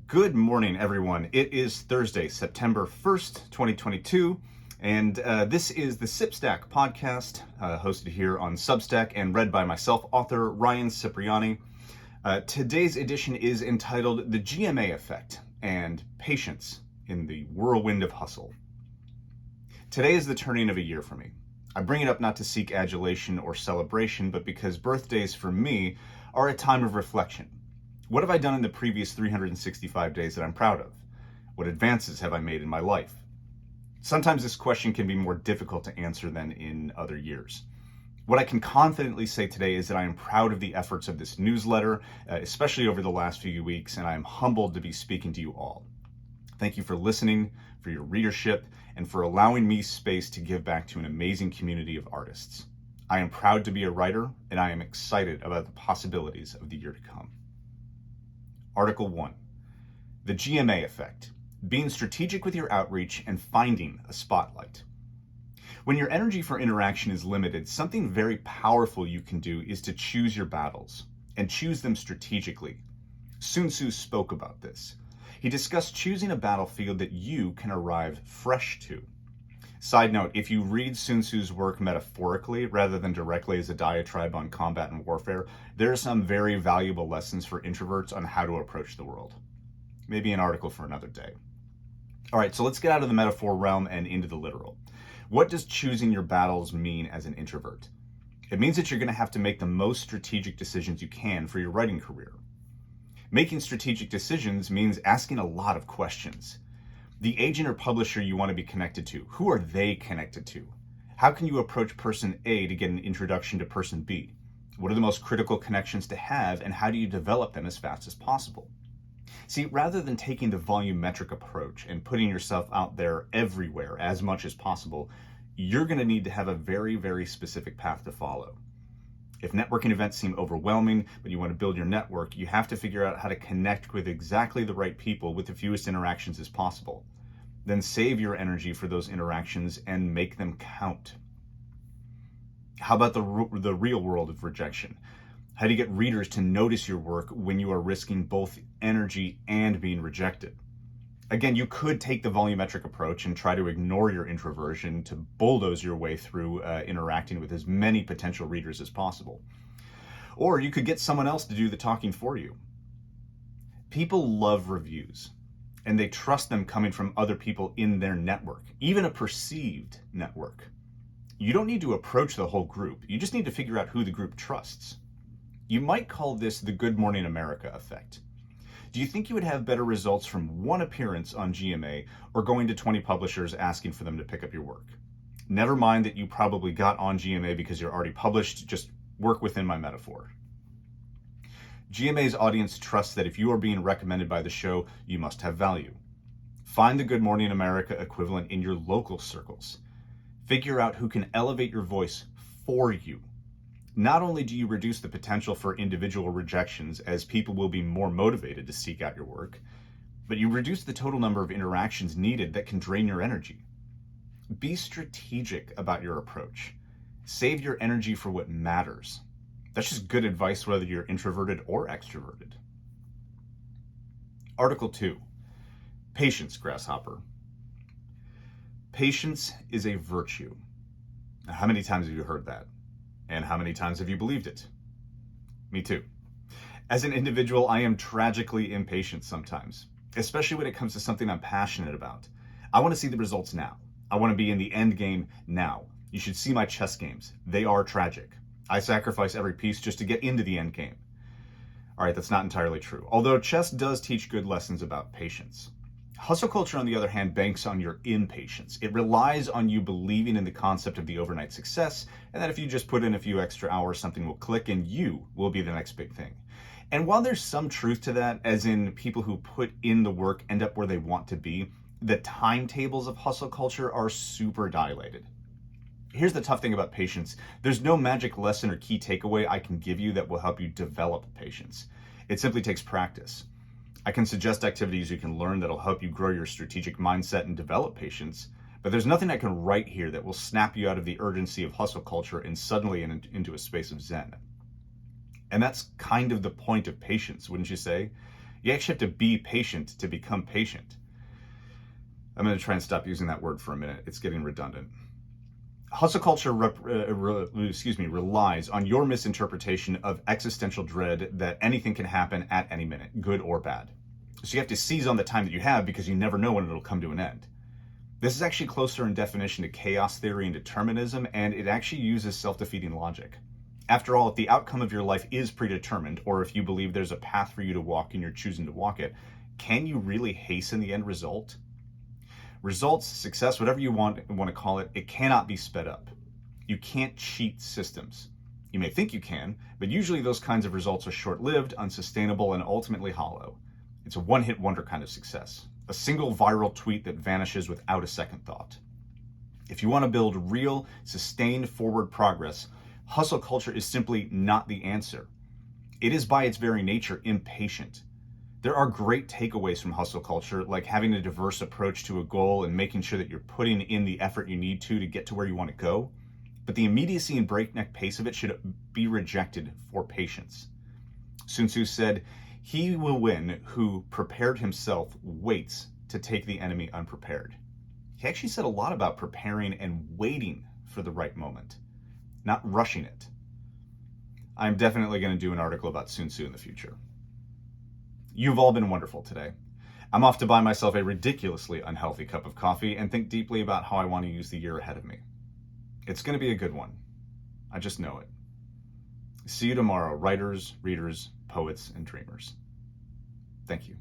Good morning, everyone. It is Thursday, September 1st, 2022, and this is the CipStack podcast, hosted here on Substack and read by myself, author Ryan Cipriani. Today's edition is entitled The GMA Effect and Patience in the Whirlwind of Hustle. Today is the turning of a year for me. I bring it up not to seek adulation or celebration, but because birthdays for me are a time of reflection. What have I done in the previous 365 days that I'm proud of? What advances have I made in my life? Sometimes this question can be more difficult to answer than in other years. What I can confidently say today is that I am proud of the efforts of this newsletter, especially over the last few weeks, and I am humbled to be speaking to you all. Thank you for listening, for your readership, and for allowing me space to give back to an amazing community of artists. I am proud to be a writer, and I am excited about the possibilities of the year to come. Article 1, the GMA effect, being strategic with your outreach and finding a spotlight. When your energy for interaction is limited, something very powerful you can do is to choose your battles and choose them strategically. Sun Tzu spoke about this. He discussed choosing a battlefield that you can arrive fresh to. Side note, if you read Sun Tzu's work metaphorically rather than directly as a diatribe on combat and warfare, there are some very valuable lessons for introverts on how to approach the world. Maybe an article for another day. All right, so let's get out of the metaphor realm and into the literal. What does choosing your battles mean as an introvert? It means that you're going to have to make the most strategic decisions you can for your writing career. Making strategic decisions means asking a lot of questions. The agent or publisher you want to be connected to, who are they connected to? How can you approach person A to get an introduction to person B? What are the most critical connections to have, and how do you develop them as fast as possible? See, rather than taking the volumetric approach and putting yourself out there everywhere as much as possible, you're going to need to have a very, very specific path to follow. If networking events seem overwhelming, but you want to build your network, you have to figure out how to connect with exactly the right people with the fewest interactions as possible. Then save your energy for those interactions and make them count. How about the real world of rejection? How do you get readers to notice your work when you are risking both energy and being rejected? Again, you could take the volumetric approach and try to ignore your introversion to bulldoze your way through interacting with as many potential readers as possible. Or you could get someone else to do the talking for you. People love reviews, and they trust them coming from other people in their network, even a perceived network. You don't need to approach the whole group. You just need to figure out who the group trusts. You might call this the Good Morning America effect. Do you think you would have better results from one appearance on GMA or going to 20 publishers asking for them to pick up your work? Never mind that you probably got on GMA because you're already published, just work within my metaphor. GMA's audience trusts that if you are being recommended by the show, you must have value. Find the Good Morning America equivalent in your local circles. Figure out who can elevate your voice for you. Not only do you reduce the potential for individual rejections, as people will be more motivated to seek out your work, but you reduce the total number of interactions needed that can drain your energy. Be strategic about your approach. Save your energy for what matters. That's just good advice whether you're introverted or extroverted. Article 2, patience, grasshopper. Patience is a virtue. Now, how many times have you heard that? And how many times have you believed it? Me too. As an individual, I am tragically impatient sometimes, especially when it comes to something I'm passionate about. I want to see the results now. I want to be in the end game now. You should see my chess games. They are tragic. I sacrifice every piece just to get into the end game. All right, that's not entirely true, although chess does teach good lessons about patience. Hustle culture, on the other hand, banks on your impatience. It relies on you believing in the concept of the overnight success, and that if you just put in a few extra hours, something will click and you will be the next big thing. And while there's some truth to that, as in people who put in the work end up where they want to be, the timetables of hustle culture are super dilated. Here's the tough thing about patience. There's no magic lesson or key takeaway I can give you that will help you develop patience. It simply takes practice. I can suggest activities you can learn that'll help you grow your strategic mindset and develop patience, but there's nothing I can write here that will snap you out of the urgency of hustle culture and suddenly into a space of zen. And that's kind of the point of patience, wouldn't you say? You actually have to be patient to become patient. I'm going to try and stop using that word for a minute. It's getting redundant. Hustle culture relies on your misinterpretation of existential dread that anything can happen at any minute, good or bad. So you have to seize on the time that you have because you never know when it'll come to an end. This is actually closer in definition to chaos theory and determinism, and it actually uses self-defeating logic. After all, if the outcome of your life is predetermined, or if you believe there's a path for you to walk and you're choosing to walk it, can you really hasten the end result? Results, success, whatever you want to call it, it cannot be sped up. You can't cheat systems. You may think you can, but usually those kinds of results are short-lived, unsustainable, and ultimately hollow. It's a one-hit wonder kind of success. A single viral tweet that vanishes without a second thought. If you want to build real, sustained forward progress, hustle culture is simply not the answer. It is by its very nature impatient. There are great takeaways from hustle culture, like having a diverse approach to a goal and making sure that you're putting in the effort you need to get to where you want to go. But the immediacy and breakneck pace of it should be rejected for patience. Sun Tzu said, "He will win who prepared himself waits to take the enemy unprepared." He actually said a lot about preparing and waiting for the right moment, not rushing it. I'm definitely going to do an article about Sun Tzu in the future. You've all been wonderful today. I'm off to buy myself a ridiculously unhealthy cup of coffee and think deeply about how I want to use the year ahead of me. It's going to be a good one. I just know it. See you tomorrow, writers, readers, poets, and dreamers. Thank you.